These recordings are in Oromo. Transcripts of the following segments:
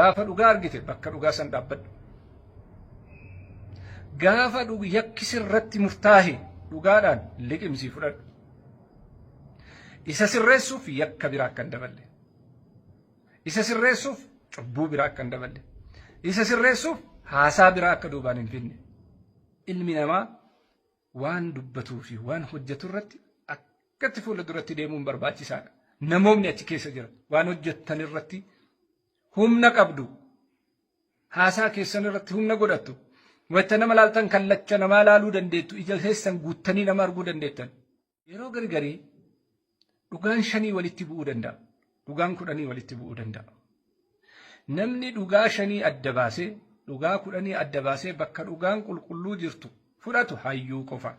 gaafa dhugaa argite bakka dhugaa san dhaabbadhu. Gaafa yakki sirratti murtaahe dhugaadhaan liqimsii fudhadhu. Isa sirreessuuf yakka biraa akka hin daballe. Isa sirreessuuf cubbuu biraa akka hin daballe. Isa sirreessuuf haasaa biraa akka duubaan hin finne. Ilmi namaa waan dubbatuu fi waan hojjetu irratti akkatti fuula duratti deemuun barbaachisaadha. Namoonni achi keessa jira waan hojjettan irratti humna qabdu. Haasaa keessan irratti humna godhattu. Wanta nama laaltan kallacha namaa laaluu dandeettu. Ija keessan guuttanii nama arguu dandeettan. Yeroo gargarii dhugaan 5 walitti bu'uu danda'a. Dhugaan 10 walitti bu'uu danda'a. Namni dhugaa 5 adda baasee dhugaa 10 adda baasee bakka dhugaan qulqulluu jirtu فلاتو حيو كفا.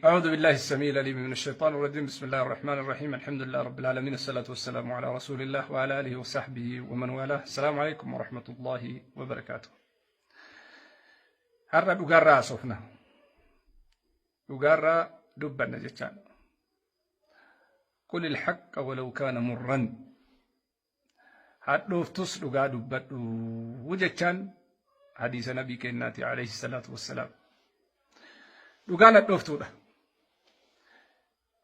أعوذ بالله السميع العليم من الشيطان الرجيم. بسم الله الرحمن الرحيم. الحمد لله رب العالمين. الصلاة والسلام على رسول الله وعلى آله وصحبه ومن والاه. السلام عليكم ورحمة الله وبركاته. هرّا دوغارا صفنا دوغارا دبنا جتان. قل الحق ولو كان مرًا. هادوفتوس دوغا دبتو وجتان حديث نبي كناتي عليه الصلاة والسلام. Dhugaan addooftuudha.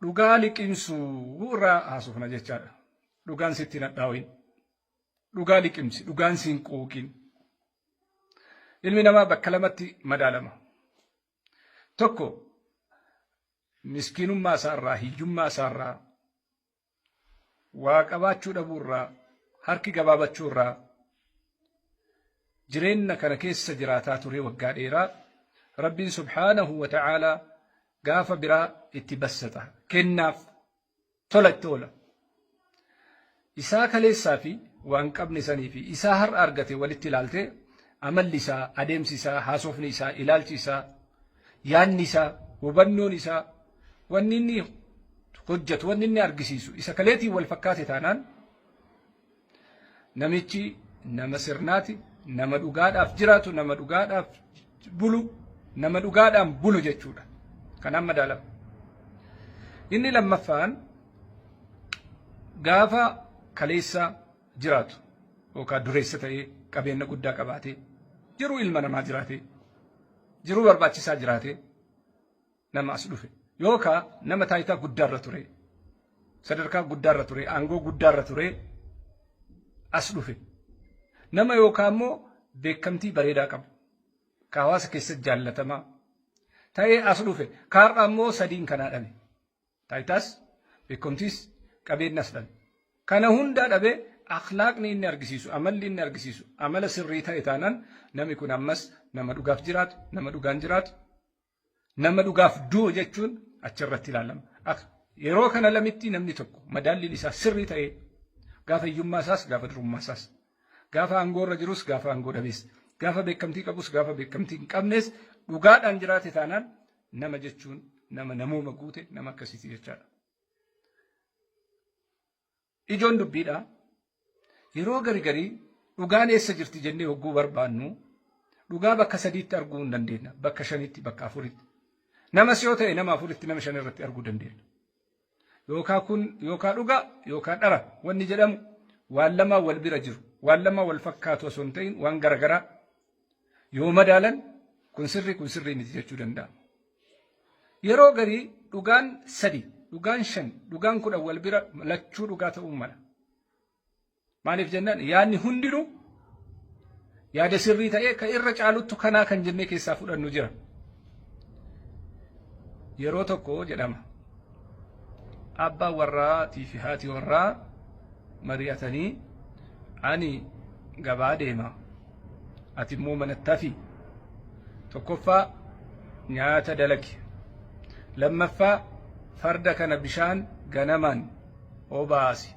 Dhugaa liqimsuu irraa haasofna jechaadha. Dhugaan sitti nadhaawin. Dhugaa liqimsi. Dhugaan siin quuqin. Ilmi namaa bakka lamatti madaalama. Tokko miskiinummaa isaarraa, hiyyummaa isaarraa, waa qabaachuu dhabuurraa, harki gabaabachuurraa, jireenya kana keessa jiraataa ture waggaa dheeraa. ربي سبحانه وتعالى قاف برا اتبسطه كناف تولا إساك ليسا في وانقب نساني في إساهر أرغتي والاتلالتي عمل لسا أديم سيسا حاسوف نسا إلال سيسا يان نسا وبنو نسا ونيني حجت ونيني أرغسيسو إسا كليتي والفكاتي تانان نميتي نمسرناتي نمدوغاد أفجراتو نمدوغاد أفبلو nama dhugaadhaan bulu jechuudha. Kanaan madaalama. Inni lammaffaan gaafa kaleessa jiraatu yookaan dureessa ta'ee qabeenya guddaa qabaatee jiruu ilma namaa jiraatee jiruu barbaachisaa jiraatee nama as dhufe yookaan nama taayitaa guddaarra ture sadarkaa guddaarra ture aangoo guddaarra ture as dhufe nama yookaan immoo beekamtii bareedaa qabu. Kawaasa keessa jaallatama ta'ee as dhufe kaarraa immoo sadiin kanaa dhabe taayitas beekumtis qabeenyas dhabe kana hundaa dhabe akhlaaqni inni argisiisu amalli inni argisiisu amala sirrii ta'e taanaan namni kun ammas nama dhugaaf jiraatu nama dhugaan jiraatu nama dhugaaf du'u jechuun achirratti ilaalama. Yeroo kana lamitti namni tokko madaalliin isaa sirrii ta'e gaafa hiyyummaa isaas gaafa durummaa isaas gaafa aangoorra jirus gaafa aangoo dhabees. Gaafa beekamtii qabus gaafa beekamtii hin qabnes dhugaadhaan jiraate taanaan nama jechuun nama namooma guute nama akkasiiti jechaadha. Ijoon dubbiidha. Yeroo garii dhugaan eessa jirti jennee hogguu barbaannu dhugaa bakka 3tti arguu hin dandeenya. Bakka 5tti bakka 4tti. Namas yoo ta'e nama 4tti nama 5 irratti arguu dandeenya. Yookaan kun yookaan dhugaa yookaan dhara wanni jedhamu waan lama wal bira jiru. Waan lama wal fakkaatu osoo hin ta'in waan garagaraa yoo madaalan kun sirrii miti jechuu danda'a. Yeroo garii dhugaan 3, dhugaan 5, dhugaan 10 wal bira lachuu dhugaa ta'uu mala. Maaliif jennaan yaadni hundinuu yaada sirrii ta'ee kan irra caaluttu kanaa kan jennee keessaa fudhannu jira. Yeroo tokko jedhama abbaan warraatii fi haati warraa mari'atanii ani gabaa deema ati immoo manatti hafi tokkoffaa nyaata dalagi lammaffaa farda kana bishaan ganamaan obaasi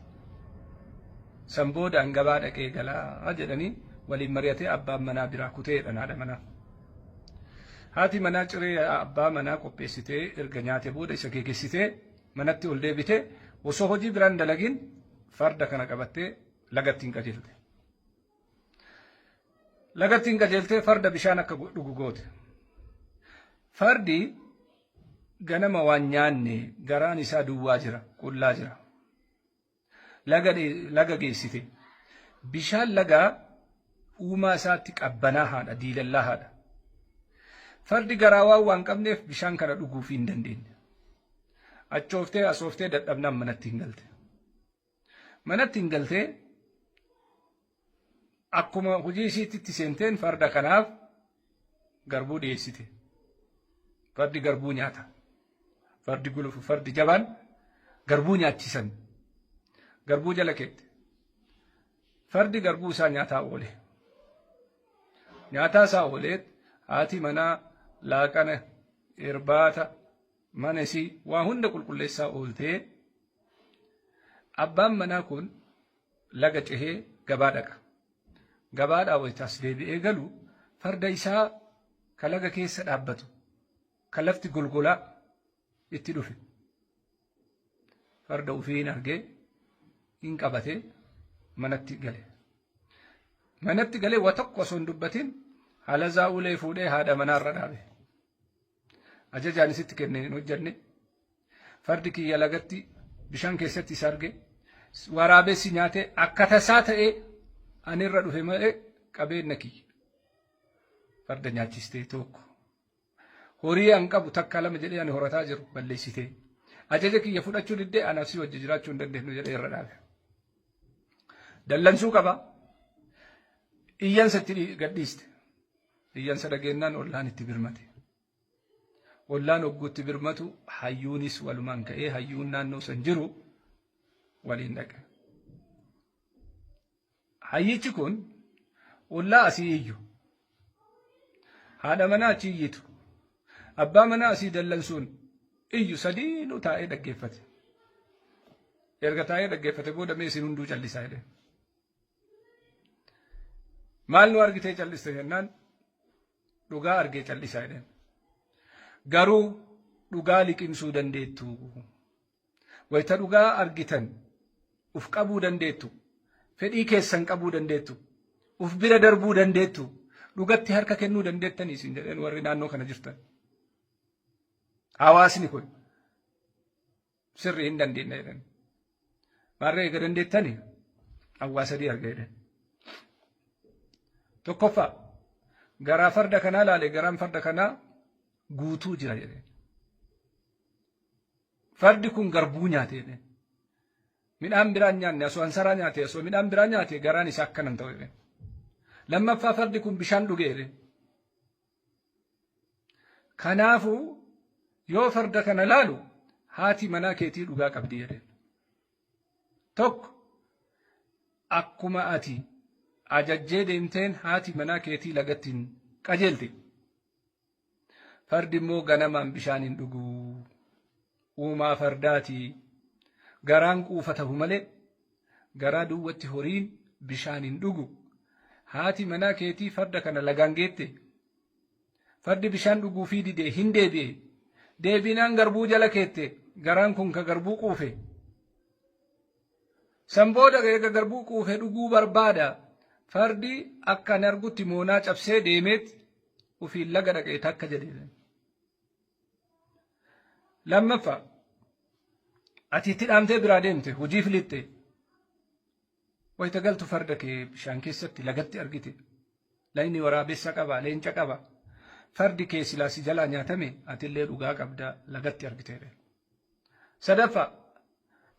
san boodaan gabaa dhaqee galaa jedhanii waliin mari'atee abbaan manaa biraa kuteedha haadha manaa. Haati manaa ciree abbaa manaa qopheessitee erga nyaate booda isa geessitee manatti ol deebitee osoo hojii biraan dalagin farda kana qabattee lagattiin qajeelte. Lagattiin qajeeltee farda bishaan akka dhugu goote. Fardi ganama waan nyaanne garaan isaa duwwaa jira, qullaa jira. Laga geessite. Bishaan lagaa uumaa isaatti qabbanaa haadha diilallaa haadha. Fardi garaawaa waan qabneef bishaan kana dhuguuf hin dandeenye. Achooftee asooftee dadhabnaan manatti hin galte. Manatti hin galtee akkuma hojii isiitti seenteen farda kanaaf garbuu dhiyeessite. Fardi garbuu nyaata. Fardi gulufu fardi jabaan garbuu nyaachisan. Garbuu jala keette. Fardi garbuu isaa nyaataa oole. Nyaataa isaa ooleet haati manaa laaqana irbaata mana isii waa hunda qulqulleessaa ooltee abbaan manaa kun laga cehee gabaa dhaqa. Gabaadhaa wayitaas deebi'ee galu farda isaa ka laga keessa dhaabbatu ka lafti golgolaa itti dhufe. Farda ufiin argee hin qabatee manatti gale. Manatti galee waa tokko osoo hin dubbatin halazaa ulee fuudhee haadha manaarra dhaabe. Ajajaan isitti kenne hin hojjanne. Fardi kiyya lagatti bishaan keessatti isa arge. Waraabessi nyaatee akka tasaa ta'ee anirra dhufe malee qabeenya kiyya. Farda nyaachistee tokko. Horii an qabu takka lama jedhee ani horataa jiru balleessitee. Ajaja kiyya fudhachuu diddee anaaf si wajji jiraachuu hin dandeenyu jedhee irra dhaabe. Dallansuu qaba. Iyyansa itti gadhiiste. Iyyansa dhageenyaan ollaan itti birmate. Ollaan ogguutti birmatu hayyuunis walumaan ka'ee hayyuun naannoo san jiru waliin dhaqe. Hayyichi kun ollaa asii iyyu. Haadha manaa achi iyyitu. Abbaa manaa asii dallansuun iyyu sadiinuu taa'ee dhaggeeffate. Erga taa'ee dhaggeeffate booda mee isin hunduu callisaa jedhe. Maal nu argitee calliste jennaan dhugaa argee callisaa jedhe. Garuu dhugaa liqimsuu dandeettu. Wayita dhugaa argitan uf qabuu dandeettu. Fedhii keessan qabuu dandeettu. Uf bira darbuu dandeettu. Dhugatti harka kennuu dandeettanii isin jedheen warri naannoo kana jirtan. Hawaasni kun sirrii hin dandeenye jedhan. Maarree eega dandeettanii hawaasa sadii arga jedhan. Tokkoffaa garaa farda kanaa laale garaan farda kanaa guutuu jira jedheen. Fardi kun garbuu nyaate jedheen. Midhaan biraan nyaanne osoo ansaraa nyaate osoo midhaan biraan nyaate garaan isaa akkanan ta'u jedheen. Lammaffaa fardi kun bishaan dhuge jedheen. Kanaafuu yoo farda kana laalu haati manaa keetii dhugaa qabdi jedheen. Tokko akkuma ati ajajjee deemteen haati manaa keetii lagattiin qajeelte. Fardi immoo ganamaan bishaan hin dhugu. Uumaa fardaati. Garaan quufa ta'u malee garaa duwwatti horiin bishaan hin dhugu. Haati manaa keetii farda kana lagaan geette. Fardi bishaan dhuguu fi didee hin deebi'e. Deebinaan garbuu jala keette. Garaan kun ka garbuu quufe. Sanbooda eega garbuu quufe dhuguu barbaada. Fardi akka hin argutti moonaa cabsee deemeet ufiin laga dhaqee takka jedhee. Lammaffaa ati itti dhaamtee biraa deemte hojiif lixxe. Wayita galtu farda kee bishaan keessatti lagatti argite. Layni waraabessa qaba, leenca qaba. Fardi kee silaa si jalaa nyaatame atillee dhugaa qabda lagatti argite. Sadaffaa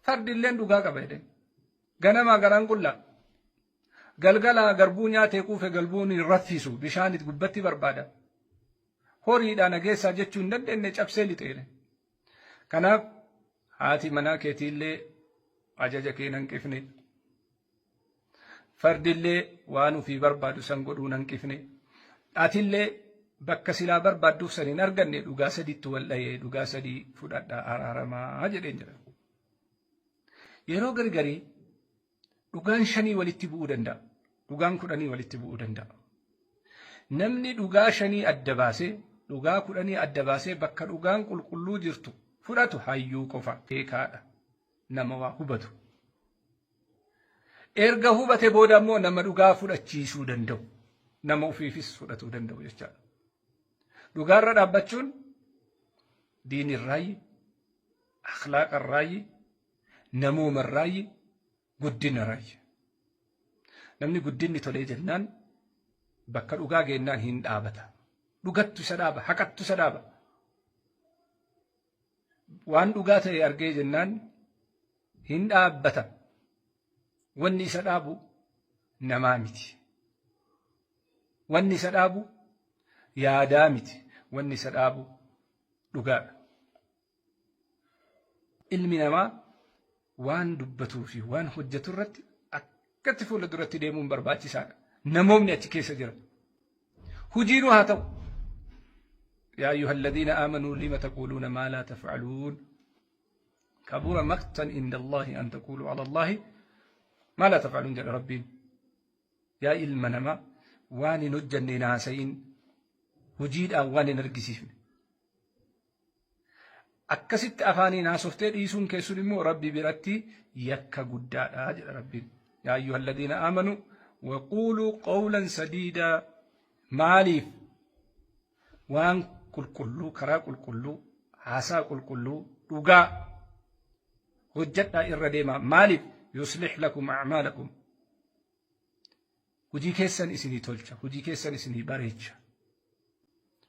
fardi illee dhugaa qaba jedhe. Ganamaa garaan qullaa. Galgala garbuu nyaatee quufe galbuun hin raffisu bishaan gubbatti barbaada. Horiidhaan nageessaa jechuu hin dandeenye cabsee lixeere. Kanaaf haati manaa keetiillee ajaja kee nan qifne. Fardillee waan ofii barbaadu san godhuu nan qifne. Atillee bakka silaa barbaadduuf san hin arganne dhugaa sadiitti wal dhayee dhugaa sadii fudhadhaa araaramaa jedheen jira. Yeroo gargarii dhugaan shanii walitti bu'uu danda'a. Dhugaan 10 walitti bu'uu danda'a. Namni dhugaa shanii adda baasee dhugaa 10 adda baasee bakka dhugaan qulqulluu jirtu fudhatu hayyuu qofa beekaadha. Nama waa hubatu. Erga hubate booda immoo nama dhugaa fudhachiisuu danda'u. Nama ofiifis fudhatuu danda'u jechaadha. Dhugaarra dhaabbachuun diinirraayi, akhlaaqarraayi, namoomarraayi, guddinarraayi. Namni guddinni tolee jennaan bakka dhugaa geennaan hin dhaabata. Dhugattu isa dhaaba, haqattu isa dhaaba. Waan dhugaa ta'e argee jennaan hin dhaabbata. Wanni isa dhaabu namaa miti. Wanni isa dhaabu yaadaa miti. Wanni isa dhaabu dhugaadha. Ilmi namaa waan dubbatuu fi waan hojjetu irratti akkatti fuula duratti deemuun barbaachisaadha. Namoonni achi keessa jiran. Hujiinuu haa ta'u. يا أيها الذين آمنوا لم تقولون ما لا تفعلون كبر مقتا عند الله أن تقولوا على الله ما لا تفعلون جل ربي يا إلمنما وان نجن ناسين وجيد أوان نرقسيفن أكست أفاني ناسفتين إيسون كيسون ربي برتي يكا قداء جل ربي يا أيها الذين آمنوا وقولوا قولا سديدا ماليف وان كل كرا كل حاسا كل رجاء وجدنا الرديما مالك يصلح لكم أعمالكم وجي كيسن إسني تولشا وجي كيسن إسني باريتشا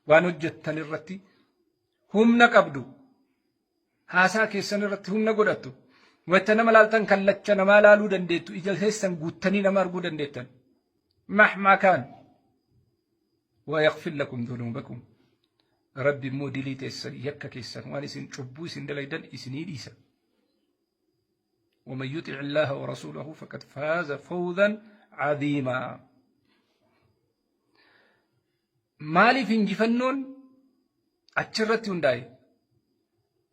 ونجدتن الرتي هم نقبدو حاسا كيسن الرتي هم نقودتو واتنا ملالتن كاللتشا نمالالو دنديتو إجل كيسن قوتني نمارقو دنديتن مهما كان ويغفر لكم ذنوبكم ربي موديلي تيسن يكا كيسن واني سن شبو سن دليدن إسني ديسا ومن يطع الله ورسوله فقد فاز فوزا عظيما مالي فنجفنون أتشرت هنداي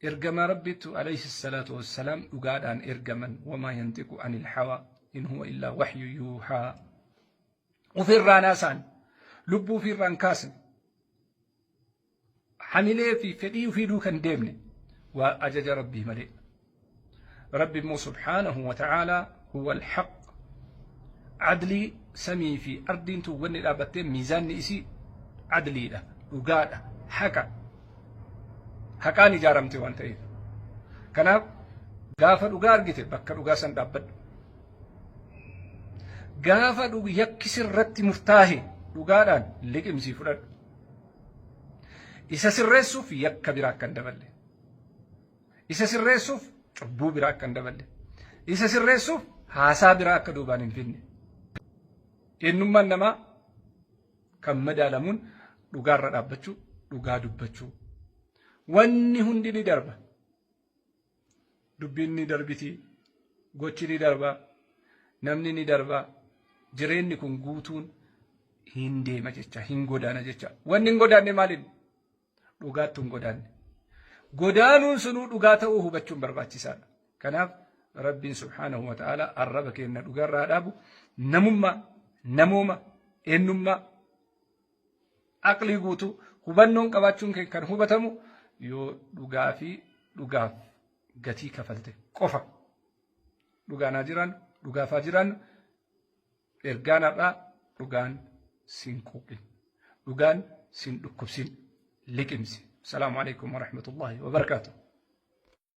إرجم ربيت عليه الصلاة والسلام أقاد عن إرجما وما ينطق عن الحوى إن هو إلا وحي يوحى وفي الراناسان لبو في الرانكاسن حمله في فدي وفي دوكن ديمني وأجج ربي ملئ ربي مو سبحانه وتعالى هو الحق عدلي سمي في أرض توني الأبتين ميزان نئسي عدلي له وقال حكاني جارمتي وانتهي كان غافر وقال قلت بكر وقاسن دابد غافر يكسر رت مفتاحي وقال لك امسي فرد إسا سرسوف يكا براكن دبل إسا سرسوف عبو براكن دبل إسا سرسوف حاسا براك دوبان انفين إنما نما كم مدالمون لغار رابچو لغا دبچو واني هندي ني دربا دبين ني دربتي غوچي ني دربا نمني ني دربا جرين ني كون غوتون هندي ما جچا هنغودانا جچا واني غوداني مالين dhugaattuun godaanne godaanuun sunuu dhugaa ta'uu hubachuun barbaachisaadha. Kanaaf rabbiin subhaanahu wa ta'ala arraba kenna dhugarraa dhaabu namummaa namooma eenyummaa aqlii guutuu hubannoon qabaachuun kan hubatamu yoo dhugaa fi dhugaaf gatii kafalte qofa dhugaanaa jiran dhugaafaa jiran ergaanaadhaa dhugaan sin quuqin dhugaan sin dhukkubsin لكمسي السلام عليكم ورحمة الله وبركاته.